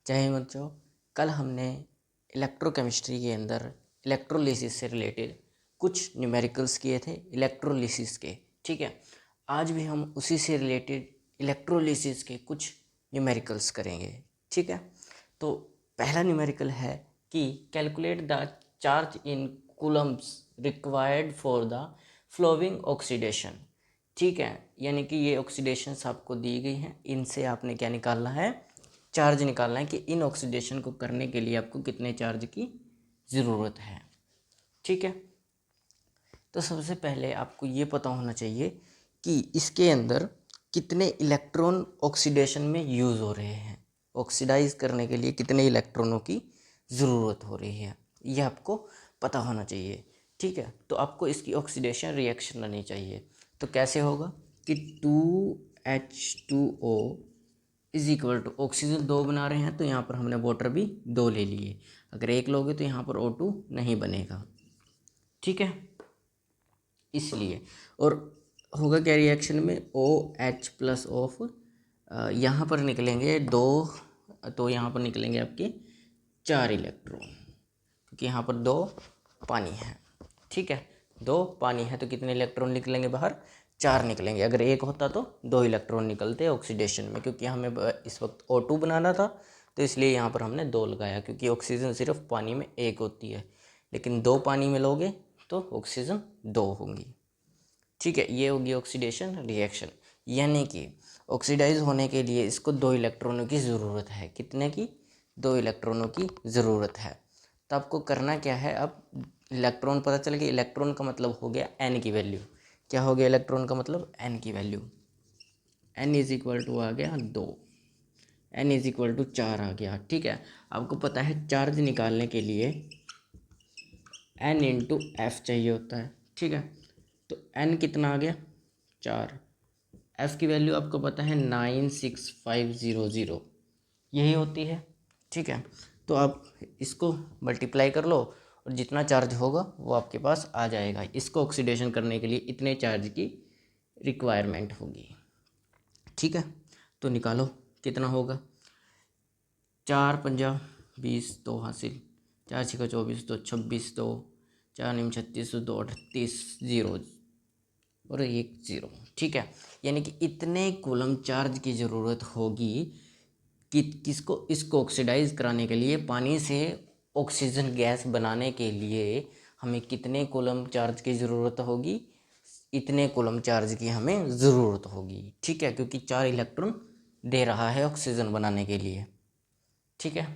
चाहे बच्चों, कल हमने इलेक्ट्रोकेमिस्ट्री के अंदर इलेक्ट्रोलिसिस से रिलेटेड कुछ न्यूमेरिकल्स किए थे इलेक्ट्रोलिसिस के, ठीक है। आज भी हम उसी से रिलेटेड इलेक्ट्रोलिसिस के कुछ न्यूमेरिकल्स करेंगे, ठीक है। तो पहला न्यूमेरिकल है कि calculate the charge in Coulomb's required for the flowing oxidation, ठीक है। यानी कि ये ऑक्सीडेशंस आपको दी गई हैं, इनसे आपने क्या निकालना है, चार्ज निकालना है कि इन ऑक्सीडेशन को करने के लिए आपको कितने चार्ज की ज़रूरत है, ठीक है। तो सबसे पहले आपको ये पता होना चाहिए कि इसके अंदर कितने इलेक्ट्रॉन ऑक्सीडेशन में यूज़ हो रहे हैं, ऑक्सीडाइज करने के लिए कितने इलेक्ट्रॉनों की ज़रूरत हो रही है, ये आपको पता होना चाहिए, ठीक है। तो आपको इसकी ऑक्सीडेशन रिएक्शन लेनी चाहिए। तो कैसे होगा कि 2H2O is equal to oxygen 2 बना रहे हैं तो यहाँ पर हमने वाटर भी 2 ले लिए, अगर 1 लोगे तो यहाँ पर O2 नहीं बनेगा, ठीक है। इसलिए और होगा क्या रिएक्शन में, OH प्लस ऑफ यहाँ पर निकलेंगे 2, तो यहाँ पर निकलेंगे आपके 4 इलेक्ट्रॉन, क्योंकि यहाँ पर 2 पानी है, ठीक है। 2 पानी है तो कितने इलेक्ट्रॉन निकलेंगे बाहर, 4 निकलेंगे। अगर 1 होता तो 2 इलेक्ट्रॉन निकलते ऑक्सीडेशन में, क्योंकि हमें इस वक्त O2 बनाना था तो इसलिए यहाँ पर हमने 2 लगाया, क्योंकि ऑक्सीजन सिर्फ पानी में 1 होती है, लेकिन 2 पानी में लोगे तो ऑक्सीजन 2 होंगी, ठीक है। ये होगी ऑक्सीडेशन रिएक्शन, यानी कि ऑक्सीडाइज होने के लिए इसको 2 इलेक्ट्रॉनों की ज़रूरत है, कितने की, 2 इलेक्ट्रॉनों की ज़रूरत है। तो आपको करना क्या है, अब इलेक्ट्रॉन पता चल गया, इलेक्ट्रॉन का मतलब हो गया n की वैल्यू, क्या हो गया इलेक्ट्रॉन का मतलब, n की value, n is equal to आ गया 2, n इज इक्वल टू 4 आ गया, ठीक है। आपको पता है चार्ज निकालने के लिए n इंटू एफ चाहिए होता है, ठीक है। तो n कितना आ गया, 4, f की वैल्यू आपको पता है 96500 यही होती है, ठीक है। तो आप इसको मल्टीप्लाई कर लो और जितना चार्ज होगा वो आपके पास आ जाएगा। इसको ऑक्सीडेशन करने के लिए इतने चार्ज की रिक्वायरमेंट होगी, ठीक है। तो निकालो कितना होगा, 4 पंजा 20, 2 हासिल, 4 छिका 24, 2 26, 2 4 निम 36, 2 38, 0 और 1 0, ठीक है। यानी कि इतने कूलम चार्ज की ज़रूरत होगी कि किसको, इसको ऑक्सीडाइज कराने के लिए, पानी से ऑक्सीजन गैस बनाने के लिए हमें कितने कूलम चार्ज की ज़रूरत होगी, इतने कूलम चार्ज की हमें ज़रूरत होगी, ठीक है, क्योंकि 4 इलेक्ट्रॉन दे रहा है ऑक्सीजन बनाने के लिए, ठीक है।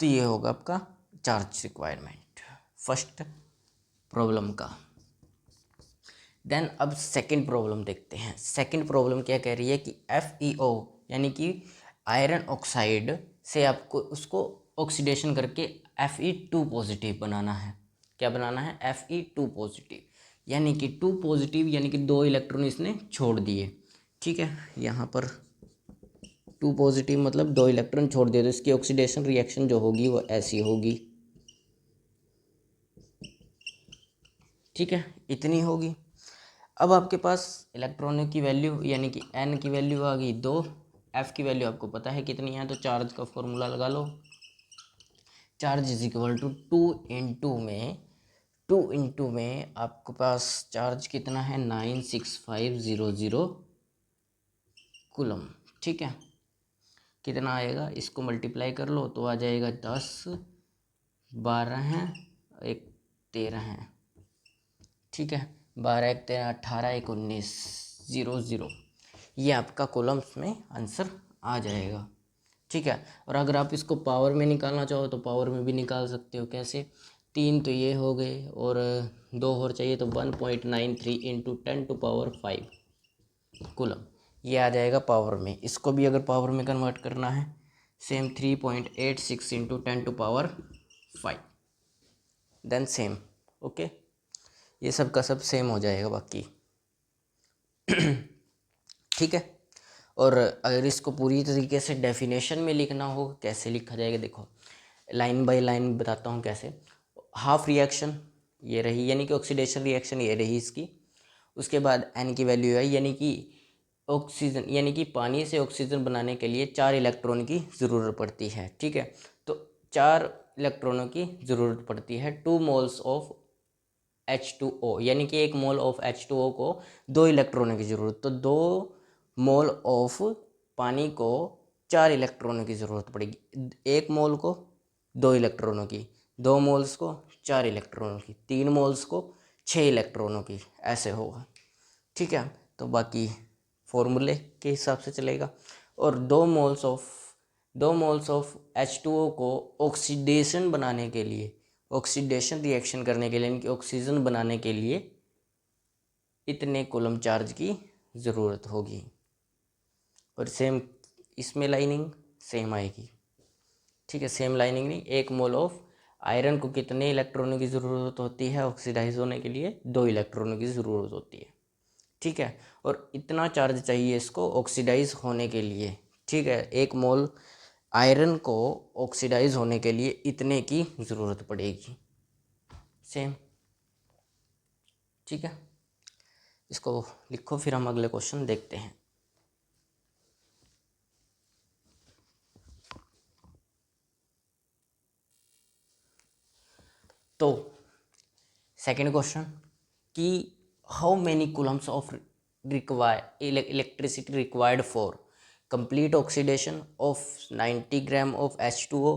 तो ये होगा आपका चार्ज रिक्वायरमेंट फर्स्ट प्रॉब्लम का। देन अब सेकंड प्रॉब्लम देखते हैं। सेकंड प्रॉब्लम क्या कह रही है कि FeO यानी कि आयरन ऑक्साइड से आपको उसको ऑक्सीडेशन करके Fe2 पॉजिटिव बनाना है। क्या बनाना है, Fe2 पॉजिटिव, यानी कि 2 पॉजिटिव यानी कि 2 इलेक्ट्रॉन इसने छोड़ दिए, ठीक है। यहाँ पर 2 पॉजिटिव मतलब 2 इलेक्ट्रॉन छोड़ दिए, तो इसकी ऑक्सीडेशन रिएक्शन जो होगी वो ऐसी होगी, ठीक है, इतनी होगी। अब आपके पास इलेक्ट्रॉनों की वैल्यू यानी कि n की वैल्यू आ गई 2, f की वैल्यू आपको पता है कितनी है, तो चार्ज का फॉर्मूला लगा लो, charge is equal to 2 into में आपके पास चार्ज कितना है 96500 कूलम, ठीक है। कितना आएगा, इसको मल्टीप्लाई कर लो तो आ जाएगा 10, 12 हैं, 1 13 हैं, ठीक है। 12 1 13 18 1 19 0 0, ये आपका कॉलम्स में आंसर आ जाएगा, ठीक है। और अगर आप इसको पावर में निकालना चाहो तो पावर में भी निकाल सकते हो, कैसे, 3 तो ये हो गए और 2 और चाहिए तो 1.93 इंटू 10⁵ कूलम, ये आ जाएगा पावर में। इसको भी अगर पावर में कन्वर्ट करना है same 3.86 into 10⁵, then same, okay, ये सब का सब सेम हो जाएगा बाकी, ठीक है। और अगर इसको पूरी तरीके से डेफिनेशन में लिखना हो कैसे लिखा जाएगा, देखो लाइन बाय लाइन बताता हूँ कैसे। हाफ रिएक्शन ये रही, यानी कि ऑक्सीडेशन रिएक्शन ये रही इसकी, उसके बाद n की वैल्यू है, यानी कि ऑक्सीजन यानी कि पानी से ऑक्सीजन बनाने के लिए 4 इलेक्ट्रॉन की ज़रूरत पड़ती है, ठीक है। तो 4 इलेक्ट्रॉनों की ज़रूरत पड़ती है 2 मोल्स ऑफ H2O, यानी कि 1 मोल ऑफ H2O को 2 इलेक्ट्रॉनों की ज़रूरत, तो 2 मोल ऑफ पानी को 4 इलेक्ट्रॉनों की ज़रूरत पड़ेगी। 1 मोल को 2 इलेक्ट्रॉनों की, 2 मोल्स को 4 इलेक्ट्रॉनों की, 3 मोल्स को 6 इलेक्ट्रॉनों की, ऐसे होगा, ठीक है। तो बाकी फॉर्मूले के हिसाब से चलेगा। और 2 मोल्स ऑफ H2O को ऑक्सीडेशन बनाने के लिए, ऑक्सीडेशन रिएक्शन करने के लिए, यानी कि ऑक्सीजन बनाने के लिए इतने कूलम चार्ज की ज़रूरत होगी। और सेम इसमें लाइनिंग सेम आएगी, ठीक है। सेम लाइनिंग नहीं, 1 मोल ऑफ आयरन को कितने इलेक्ट्रॉनों की ज़रूरत होती है ऑक्सीडाइज होने के लिए? 2 इलेक्ट्रॉनों की ज़रूरत होती है, ठीक है। और इतना चार्ज चाहिए इसको ऑक्सीडाइज होने के लिए, ठीक है। 1 मोल आयरन को ऑक्सीडाइज होने के लिए इतने की ज़रूरत पड़ेगी, सेम, ठीक है। इसको लिखो, फिर हम अगले क्वेश्चन देखते हैं। तो सेकंड क्वेश्चन कि how many Coulomb's of electricity required for complete oxidation of 90 gram of H2O,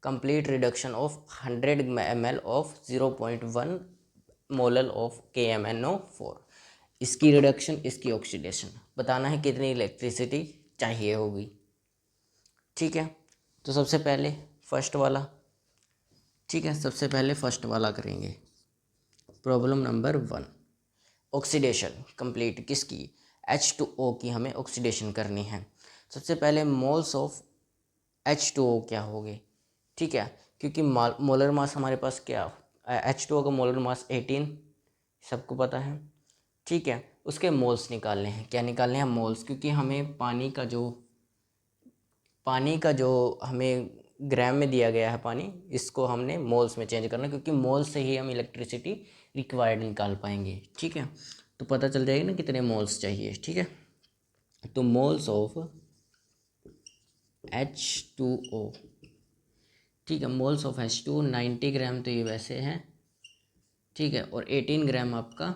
complete reduction of 100 ml of 0.1 molal of KMnO4। इसकी रिडक्शन, इसकी ऑक्सीडेशन बताना है कितनी इलेक्ट्रिसिटी चाहिए होगी, ठीक है। तो सबसे पहले फर्स्ट वाला, ठीक है, सबसे पहले फर्स्ट वाला करेंगे। प्रॉब्लम नंबर 1, ऑक्सीडेशन कंप्लीट किसकी? H2O की हमें ऑक्सीडेशन करनी है। सबसे पहले मोल्स ऑफ H2O क्या होंगे, ठीक है, क्योंकि मोलर मास हमारे पास क्या, H2O का मोलर मास 18 सबको पता है, ठीक है। उसके मोल्स निकालने हैं, क्या निकालने हैं? मोल्स, क्योंकि हमें पानी का जो हमें ग्राम में दिया गया है पानी, इसको हमने मोल्स में चेंज करना, क्योंकि मोल्स से ही हम इलेक्ट्रिसिटी रिक्वायर्ड निकाल पाएंगे, ठीक है। तो पता चल जाएगा ना कितने मोल्स चाहिए, ठीक है। तो मोल्स ऑफ H2O, ठीक है, मोल्स ऑफ H2O 90 ग्राम तो ये वैसे हैं, ठीक है। और 18 ग्राम आपका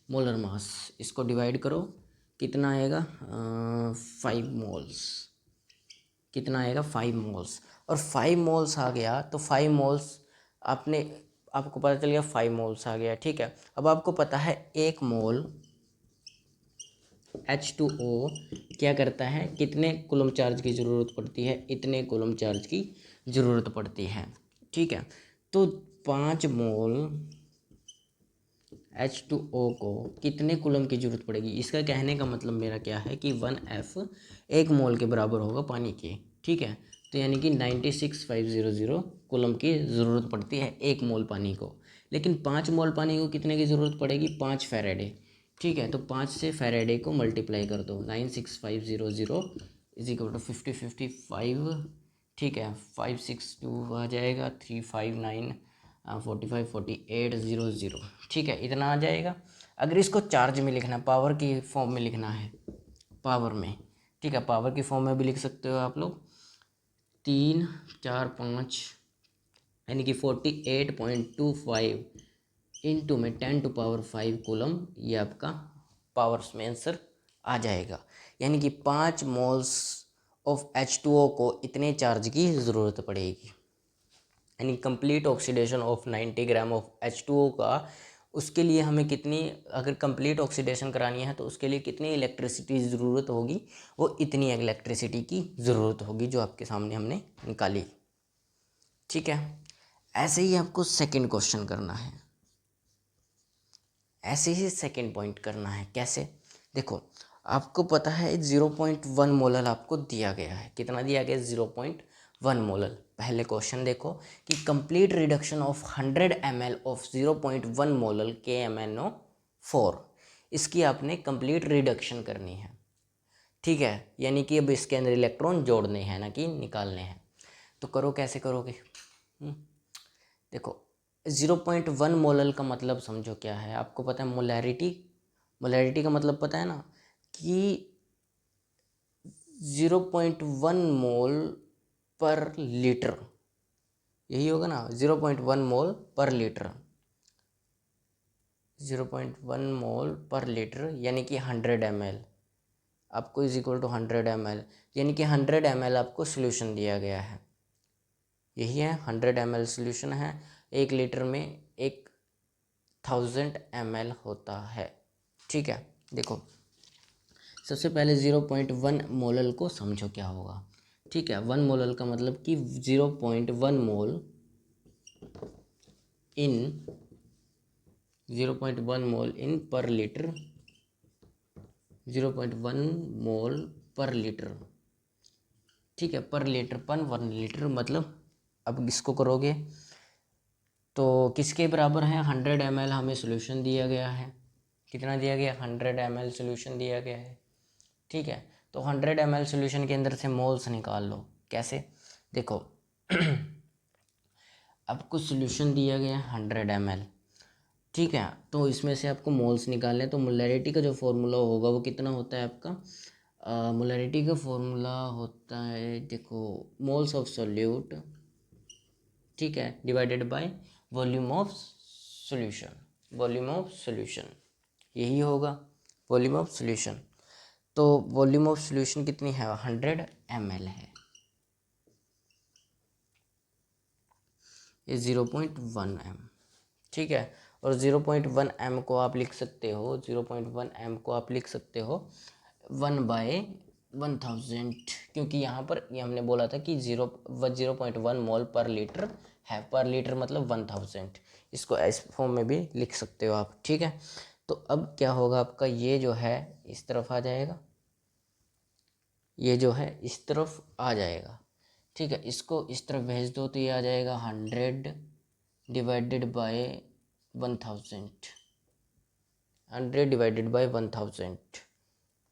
मोलर मास, इसको डिवाइड करो, कितना आएगा? 5 मोल्स, कितना आएगा? 5 मोल्स। और 5 मोल्स आ गया तो 5 मोल्स आपको पता चल गया 5 मोल्स आ गया, ठीक है। अब आपको पता है 1 मोल H2O क्या करता है, कितने कूलम चार्ज की ज़रूरत पड़ती है? इतने कूलम चार्ज की ज़रूरत पड़ती है, ठीक है। तो 5 मोल H2O को कितने कूलम की ज़रूरत पड़ेगी? इसका कहने का मतलब मेरा क्या है कि 1F 1 मोल के बराबर होगा पानी के, ठीक है। तो यानी कि 96,500 कूलम की ज़रूरत पड़ती है 1 मोल पानी को। लेकिन 5 मोल पानी को कितने की ज़रूरत पड़ेगी? 5 फैराडे, ठीक है। तो 5 से फैराडे को मल्टीप्लाई कर दो, 96,500 इज इक्वल टू 50 55, ठीक है। 562 आ जाएगा, 359 45 48 00, ठीक है, इतना आ जाएगा। अगर इसको चार्ज में लिखना, पावर की फॉर्म में लिखना है, पावर में, ठीक है, पावर की फॉर्म में भी लिख सकते हो आप लोग। 3 4 5 यानी कि 48.25 इंटू में 10⁵ कूलम, ये आपका पावर्स में आंसर आ जाएगा। यानी कि 5 मोल्स ऑफ H2O को इतने चार्ज की ज़रूरत पड़ेगी, यानी complete oxidation of 90 gram of H2O का, उसके लिए हमें कितनी, अगर कंप्लीट ऑक्सीडेशन करानी है तो उसके लिए कितनी इलेक्ट्रिसिटी ज़रूरत होगी? वो इतनी इलेक्ट्रिसिटी की ज़रूरत होगी जो आपके सामने हमने निकाली, ठीक है। ऐसे ही आपको सेकंड क्वेश्चन करना है, ऐसे ही सेकंड पॉइंट करना है। कैसे? देखो, आपको पता है 0.1 मोलल आपको दिया गया है, कितना दिया गया? 0.1 मोलल। पहले क्वेश्चन देखो कि complete reduction of 100 ml of 0.1 molal KMnO4, इसकी आपने कंप्लीट रिडक्शन करनी है, ठीक है। यानी कि अब इसके अंदर इलेक्ट्रॉन जोड़ने हैं ना कि निकालने हैं। तो करो, कैसे करोगे? देखो, 0.1 मोलल का मतलब समझो क्या है, आपको पता है मोलैरिटी, मोलैरिटी का मतलब पता है ना कि 0.1 मोल पर लीटर, यही होगा ना, 0.1 मोल पर लीटर, 0.1 मोल पर लीटर यानी कि 100 ml आपको इज इक्वल टू 100 ml, यानी कि 100 ml आपको सोल्यूशन दिया गया है, यही है 100 ml सोल्यूशन है। 1 लीटर में 1000 ml होता है। ठीक है, देखो सबसे पहले 0.1 मोलल को समझो क्या होगा। ठीक है, 1 मोलल का मतलब कि 0.1 मोल इन 0.1 मोल इन पर लीटर, 0.1 मोल पर लीटर। ठीक है, पर लीटर, 1 लीटर मतलब, अब इसको करोगे तो किसके बराबर है, 100 ml हमें सोल्यूशन दिया गया है। कितना दिया गया, 100 ml सोल्यूशन दिया गया है। ठीक है, तो 100 ml सोल्यूशन के अंदर से मोल्स निकाल लो। कैसे, देखो आपको सोल्यूशन दिया गया है 100 ml। ठीक है, तो इसमें से आपको मोल्स निकालने, तो मोलैरिटी का जो फॉर्मूला होगा वो कितना होता है आपका, मोलैरिटी का फॉर्मूला होता है, देखो मोल्स ऑफ सोल्यूट, ठीक है, divided by volume of solution, volume of solution, यही होगा वॉल्यूम ऑफ सॉल्यूशन। तो वॉल्यूम ऑफ सॉल्यूशन कितनी है, 100 ml है, ये 0.1 m। ठीक है, और 0.1 m को आप लिख सकते हो, 0.1 m को आप लिख सकते हो 1/1000, क्योंकि यहाँ पर ये हमने बोला था कि 0.1 मोल पर लीटर है, पर लीटर मतलब 1000, इसको इस फॉर्म में भी लिख सकते हो आप। ठीक है, तो अब क्या होगा आपका, ये जो है इस तरफ आ जाएगा, ये जो है इस तरफ आ जाएगा। ठीक है, इसको इस तरफ भेज दो तो ये आ जाएगा 100 डिवाइडेड बाय 1000, 100 डिवाइडेड बाय 1000,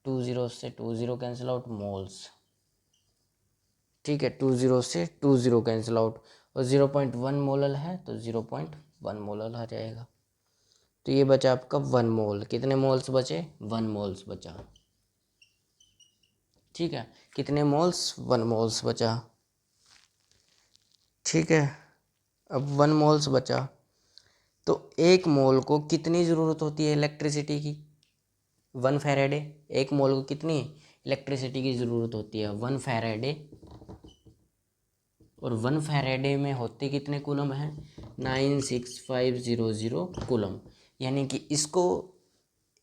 2 0 से 2 0 कैंसिल आउट, मोल्स। ठीक है, 2 0 से 2 0 कैंसिल आउट, और 0.1 मोलल है तो 0.1 मोलल आ जाएगा। तो ये बचा आपका 1 मोल, कितने मोल्स बचे, 1 मोल्स बचा। ठीक है, कितने मोल्स, 1 मोल्स बचा। ठीक है, अब 1 मोल्स बचा, तो 1 मोल को कितनी ज़रूरत होती है इलेक्ट्रिसिटी की, 1 फैराडे। 1 मोल को कितनी इलेक्ट्रिसिटी की ज़रूरत होती है, 1 फैराडे, और 1 फैराडे में होते कितने कूलम हैं, 96500 कूलम। यानी कि इसको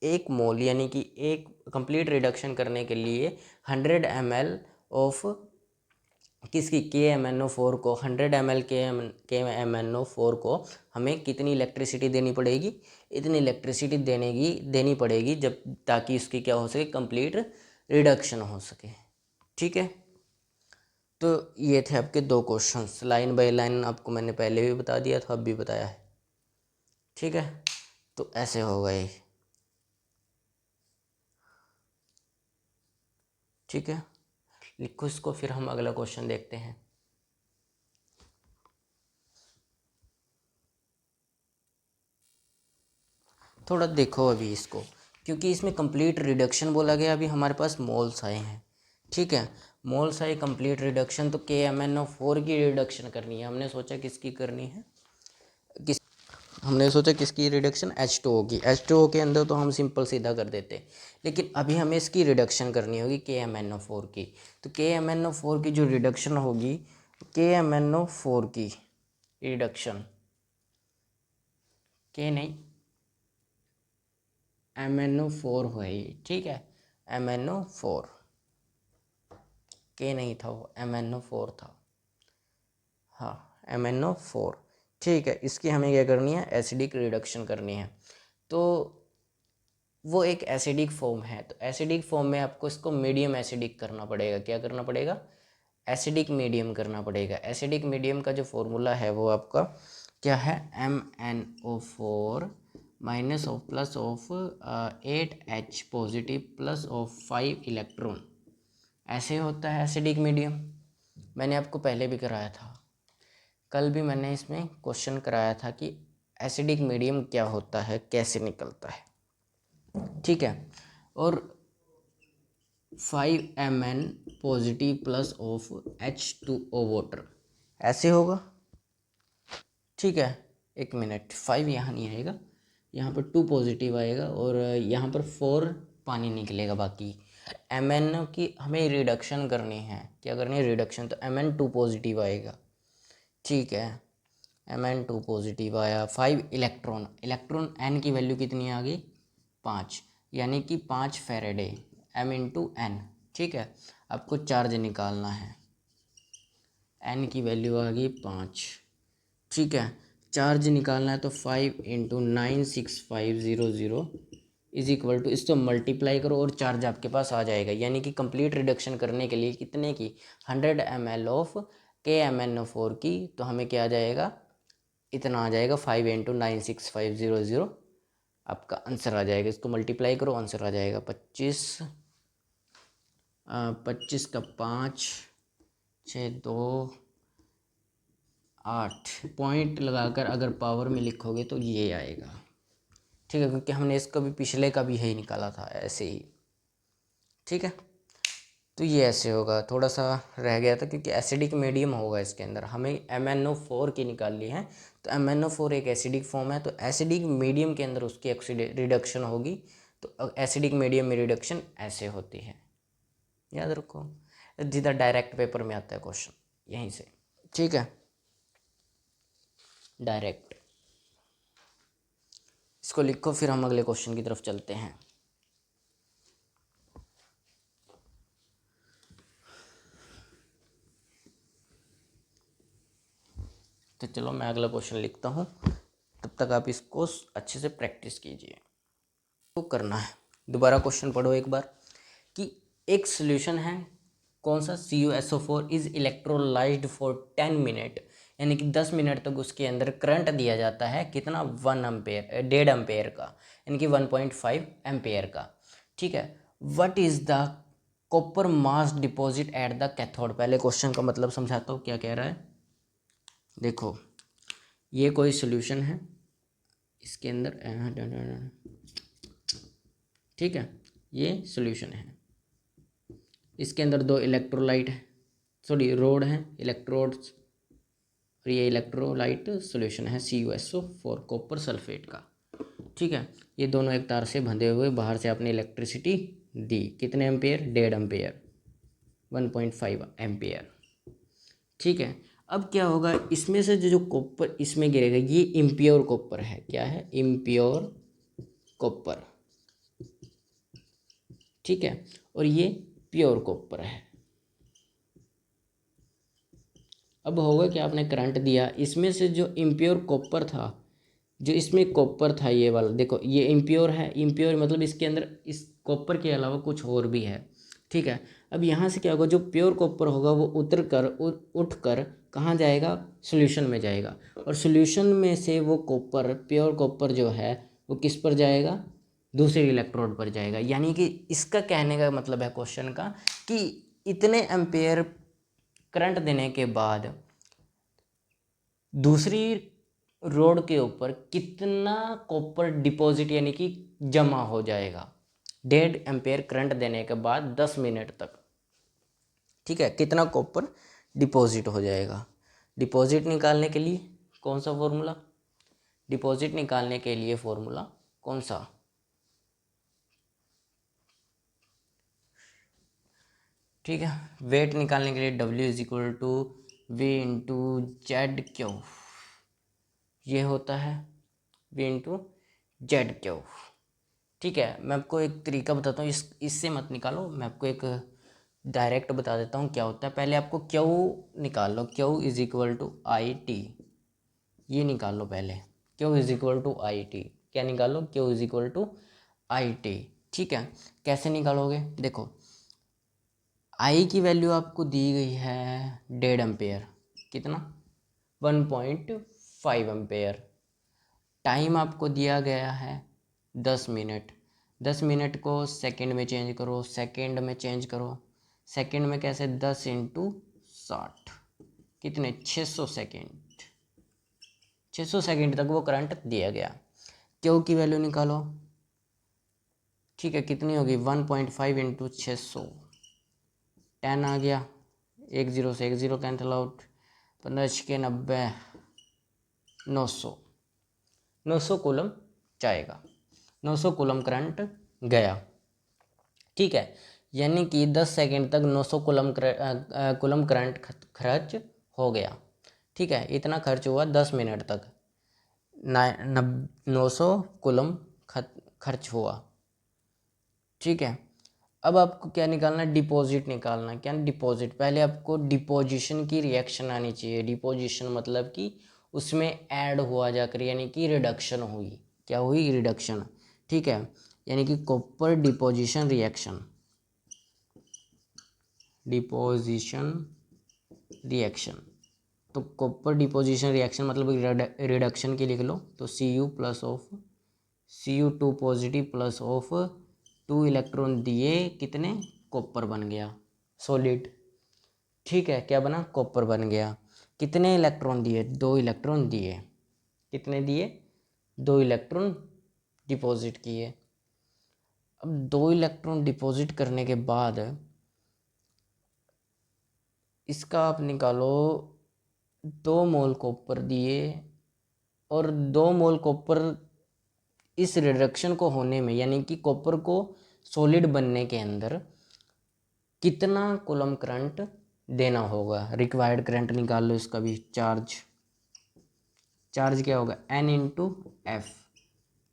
1 मोल यानी कि एक कंप्लीट रिडक्शन करने के लिए 100 ml ऑफ किसकी, KMnO4 को, 100 ml KMnO4 को हमें कितनी इलेक्ट्रिसिटी देनी पड़ेगी, इतनी इलेक्ट्रिसिटी देनी पड़ेगी जब, ताकि इसकी क्या हो सके, कंप्लीट रिडक्शन हो सके। ठीक है, तो ये थे आपके 2 क्वेश्चंस, लाइन बाय लाइन आपको मैंने पहले भी बता दिया था, अब भी बताया है। ठीक है, तो ऐसे होगा ये। ठीक है, लिखो इसको, फिर हम अगला क्वेश्चन देखते हैं। थोड़ा देखो अभी इसको, क्योंकि इसमें कंप्लीट रिडक्शन बोला गया, अभी हमारे पास मोल्स आए हैं। ठीक है, मोल्स आए, कंप्लीट रिडक्शन, तो KMnO4 की रिडक्शन करनी है। हमने सोचा किसकी करनी है, हमने सोचा किसकी रिडक्शन, H2O की। H2O के अंदर तो हम सिंपल सीधा कर देते, लेकिन अभी हमें इसकी रिडक्शन करनी होगी KMnO4 की। तो KMnO4 की जो रिडक्शन होगी, KMnO4 की रिडक्शन, के नहीं MnO4 है ये। ठीक है, MnO4, के नहीं था वो, MnO4 था, हाँ MnO4। ठीक है, इसकी हमें क्या करनी है, एसिडिक रिडक्शन करनी है। तो वो एक एसिडिक फॉर्म है, तो एसिडिक फॉर्म में आपको इसको मीडियम एसिडिक करना पड़ेगा। क्या करना पड़ेगा, एसिडिक मीडियम करना पड़ेगा। एसिडिक मीडियम का जो फॉर्मूला है वो आपका क्या है, MnO4 minus of plus of 8H positive plus of 5 electron, ऐसे होता है एसिडिक मीडियम। मैंने आपको पहले भी कराया था, कल भी मैंने इसमें क्वेश्चन कराया था कि एसिडिक मीडियम क्या होता है, कैसे निकलता है। ठीक है, और 5 mn positive plus of H2O water, ऐसे होगा। ठीक है, 1 मिनट, 5 यहाँ नहीं आएगा, यहाँ पर 2 पॉजिटिव आएगा और यहाँ पर 4 पानी निकलेगा। बाकी Mn की हमें रिडक्शन करनी है, क्या करनी है, रिडक्शन, तो Mn2 पॉजिटिव आएगा। ठीक है, Mn2 पॉजिटिव आया। 5 इलेक्ट्रॉन, इलेक्ट्रॉन n की वैल्यू कितनी आ गई, 5, यानी कि 5 फैरेडे, m इंटू एन। ठीक है, आपको चार्ज निकालना है, n की वैल्यू आ गई 5। ठीक है, चार्ज निकालना है तो 5 इंटू 96500 इज इक्वल टू, इसको मल्टीप्लाई करो और चार्ज आपके पास आ जाएगा। यानी कि कंप्लीट रिडक्शन करने के लिए कितने की, 100 ml ऑफ KMnO4 की, तो हमें क्या आ जाएगा, इतना आ जाएगा, 5 इंटू 96500 आपका आंसर आ जाएगा। इसको मल्टीप्लाई करो, आंसर आ जाएगा 25, 25 का 5, 6, 2, 8 पॉइंट लगाकर अगर पावर में लिखोगे तो ये आएगा। ठीक है, क्योंकि हमने इसका भी पिछले का भी यही निकाला था ऐसे ही। ठीक है, तो ये ऐसे होगा, थोड़ा सा रह गया था क्योंकि एसिडिक मीडियम होगा इसके अंदर, हमें MnO4 की निकालनी है। तो MnO4 एक एसिडिक फॉर्म है, तो एसिडिक मीडियम के अंदर उसकी रिडक्शन होगी, तो एसिडिक मीडियम में रिडक्शन ऐसे होती है, याद रखो, सीधा डायरेक्ट पेपर में आता है क्वेश्चन यहीं से। ठीक है, डायरेक्ट, इसको लिखो, फिर हम अगले क्वेश्चन की तरफ चलते हैं। तो चलो मैं अगला क्वेश्चन लिखता हूँ, तब तक आप इसको अच्छे से प्रैक्टिस कीजिए। तो करना है, दोबारा क्वेश्चन पढ़ो एक बार, कि एक सॉल्यूशन है, कौन सा, CuSO4 is electrolysed for 10 minute, यानी कि 10 मिनट तक उसके अंदर करंट दिया जाता है, कितना, 1 एम्पेयर, 1.5 एम्पेयर का, यानी कि 1.5 एम्पेयर का। ठीक है, what is the copper mass deposit at the cathode. पहले क्वेश्चन का मतलब समझाता हूँ क्या कह रहा है। देखो, ये कोई सॉल्यूशन है, इसके अंदर, ठीक है, ये सॉल्यूशन है, इसके अंदर 2 इलेक्ट्रोलाइट है, सॉरी रोड है, इलेक्ट्रोड्स, और ये इलेक्ट्रोलाइट सॉल्यूशन है CuSO4 कॉपर सल्फेट का। ठीक है, ये दोनों एक तार से बंधे हुए, बाहर से आपने इलेक्ट्रिसिटी दी, कितने एम्पेयर, 1.5 एम्पेयर, 1.5 एम्पेयर। ठीक है, अब क्या होगा, इसमें से जो कॉपर इसमें गिरेगा, ये इम्प्योर कॉपर है, क्या है, इम्प्योर कॉपर। ठीक है, और ये प्योर कॉपर है। अब होगा कि आपने करंट दिया, इसमें से जो इम्प्योर कॉपर था, जो इसमें कॉपर था ये वाला, देखो ये इम्प्योर है, इम्प्योर मतलब इसके अंदर इस कॉपर के अलावा कुछ और भी है। ठीक है, अब यहाँ से क्या होगा, जो प्योर कॉपर होगा वो उठ कर कहाँ जाएगा, सॉल्यूशन में जाएगा, और सॉल्यूशन में से वो कॉपर, प्योर कॉपर जो है वो किस पर जाएगा, दूसरे इलेक्ट्रोड पर जाएगा। यानी कि इसका कहने का मतलब है क्वेश्चन का, कि इतने एम्पेयर करंट देने के बाद दूसरी रोड के ऊपर कितना कॉपर डिपॉजिट, यानी कि जमा हो जाएगा, 1.5 एम्पेयर करंट देने के बाद 10 मिनट तक। ठीक है, कितना कॉपर डिपॉजिट हो जाएगा। डिपॉजिट निकालने के लिए कौन सा फॉर्मूला, डिपॉजिट निकालने के लिए फॉर्मूला कौन सा, ठीक है, वेट निकालने के लिए W is equal to V into Z Q, ये होता है V इंटू जेड क्यू। ठीक है, मैं आपको एक तरीका बताता हूँ, इससे मत निकालो, मैं आपको एक डायरेक्ट बता देता हूँ क्या होता है। पहले आपको क्यू निकाल लो, Q is equal to IT, ये निकाल लो पहले, Q is equal to IT, क्या निकालो, Q is equal to IT। ठीक है, कैसे निकालोगे, देखो आई की वैल्यू आपको दी गई है 1.5 एम्पेयर, कितना, 1.5 एम्पेयर। टाइम आपको दिया गया है 10 मिनट, 10 मिनट को सेकंड में चेंज करो, सेकंड में चेंज करो, सेकंड में कैसे, 10 इंटू 60, कितने, 600 सेकेंड, 600 सेकेंड तक वो करंट दिया गया। क्यू की वैल्यू निकालो, ठीक है, कितनी होगी, 1.5 इंटू 600, 10 आ गया, 1 0 से 1 0 कैंसिल आउट, 15 के 90, 900 कूलम जाएगा, 900 कूलम करंट गया। ठीक है, यानी कि 10 सेकेंड तक 900 कूलम करंट खर्च हो गया। ठीक है, इतना खर्च हुआ 10 मिनट तक, 900 कूलम खर्च हुआ। ठीक है, अब आपको क्या निकालना है, डिपॉजिट निकालना है। क्या डिपॉजिट, पहले आपको डिपोजिशन की रिएक्शन आनी चाहिए। डिपोजिशन मतलब कि उसमें ऐड हुआ जाकर, यानी कि रिडक्शन हुई। क्या हुई, रिडक्शन। ठीक है, यानी कि copper deposition reaction, deposition reaction. तो कॉपर डिपोजिशन रिएक्शन मतलब रिडक्शन की लिख लो, तो Cu plus of Cu2 positive plus of 2 electron दिए, कितने, कॉपर बन गया सॉलिड। ठीक है, क्या बना, कॉपर बन गया। कितने इलेक्ट्रॉन दिए, 2 इलेक्ट्रॉन दिए। कितने दिए, 2 इलेक्ट्रॉन डिपॉजिट किए। अब 2 इलेक्ट्रॉन डिपॉजिट करने के बाद इसका आप निकालो, 2 मोल कॉपर दिए, और 2 मोल कॉपर इस रिडक्शन को होने में, यानी कि कॉपर को सॉलिड बनने के अंदर कितना कूलम करंट देना होगा। रिक्वायर्ड करंट निकाल लो इसका भी। चार्ज क्या होगा, N इंटू एफ।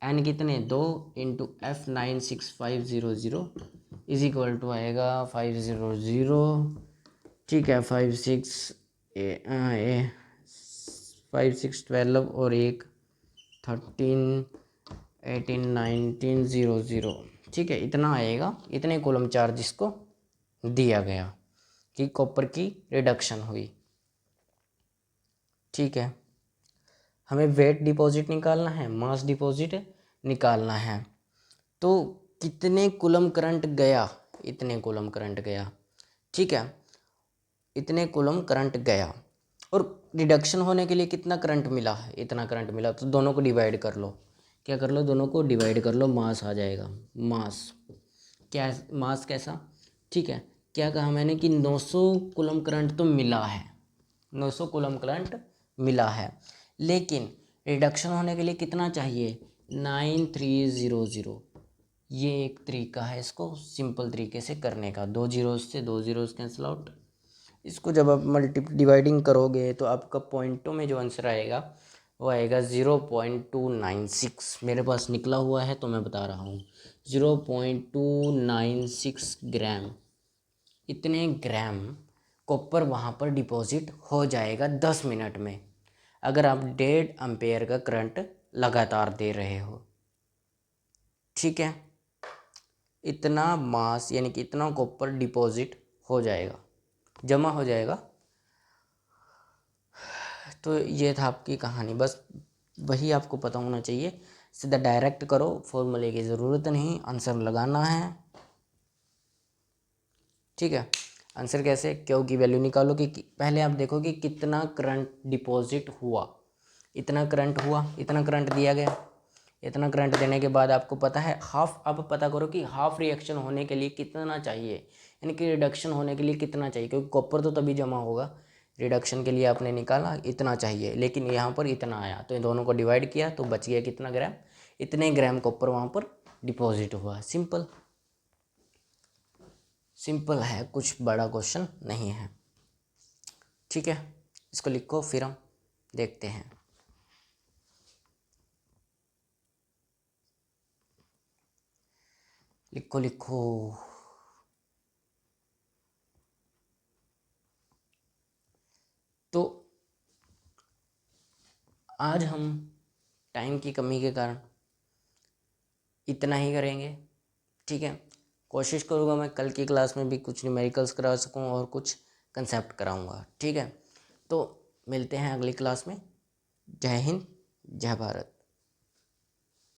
एन कितने, 2 into F 96500 is equal to आएगा 500। ठीक है, 5 6 12 और 1 13 18 19 00। ठीक है, इतना आएगा, इतने कूलम चार्ज इसको दिया गया कि कॉपर की रिडक्शन हुई। ठीक है, हमें वेट डिपॉजिट निकालना है, मास डिपॉजिट निकालना है। तो कितने कूलम करंट गया, इतने कूलम करंट गया। ठीक है, इतने कूलम करंट गया, और रिडक्शन होने के लिए कितना करंट मिला है, इतना करंट मिला। तो दोनों को डिवाइड कर लो। क्या कर लो, दोनों को डिवाइड कर लो, मास आ जाएगा। मास क्या, मास कैसा। ठीक है, क्या कहा मैंने कि 900 कूलम करंट तो मिला है, 900 कूलम करंट मिला है, लेकिन रिडक्शन होने के लिए कितना चाहिए, 9300। ये एक तरीका है इसको सिंपल तरीके से करने का। 2 जीरोस से 2 जीरोस कैंसिल आउट। इसको जब आप डिवाइडिंग करोगे तो आपका पॉइंटों में जो आंसर आएगा वो आएगा 0.296। मेरे पास निकला हुआ है तो मैं बता रहा हूँ, 0.296 ग्राम। इतने ग्राम कॉपर वहाँ पर डिपॉजिट हो जाएगा 10 मिनट में, अगर आप 1.5 एम्पेयर का करंट लगातार दे रहे हो। ठीक है, इतना मास यानी कि इतना कॉपर डिपॉजिट हो जाएगा, जमा हो जाएगा। तो ये था आपकी कहानी, बस वही आपको पता होना चाहिए। सीधा डायरेक्ट करो, फॉर्मूले की ज़रूरत नहीं, आंसर लगाना है। ठीक है, आंसर कैसे, क्यू की वैल्यू निकालो कि पहले आप देखो कि कितना करंट डिपॉजिट हुआ। इतना करंट हुआ, इतना करंट दिया गया। इतना करंट देने के बाद आपको पता है हाफ, अब पता करो कि हाफ रिएक्शन होने के लिए कितना चाहिए, यानी कि रिडक्शन होने के लिए कितना चाहिए, क्योंकि कॉपर तो तभी जमा होगा। रिडक्शन के लिए आपने निकाला इतना चाहिए, लेकिन यहाँ पर इतना आया, तो इन दोनों को डिवाइड किया तो बच गया कितना ग्राम, इतने ग्राम कॉपर वहाँ पर डिपॉजिट हुआ। सिंपल सिंपल है, कुछ बड़ा क्वेश्चन नहीं है। ठीक है, इसको लिखो, फिर हम देखते हैं। लिखो लिखो। तो आज हम टाइम की कमी के कारण इतना ही करेंगे। ठीक है, कोशिश करूँगा मैं कल की क्लास में भी कुछ न्यूमेरिकल्स करा सकूँ और कुछ कंसेप्ट कराऊँगा। ठीक है, तो मिलते हैं अगली क्लास में। जय हिंद, जय भारत।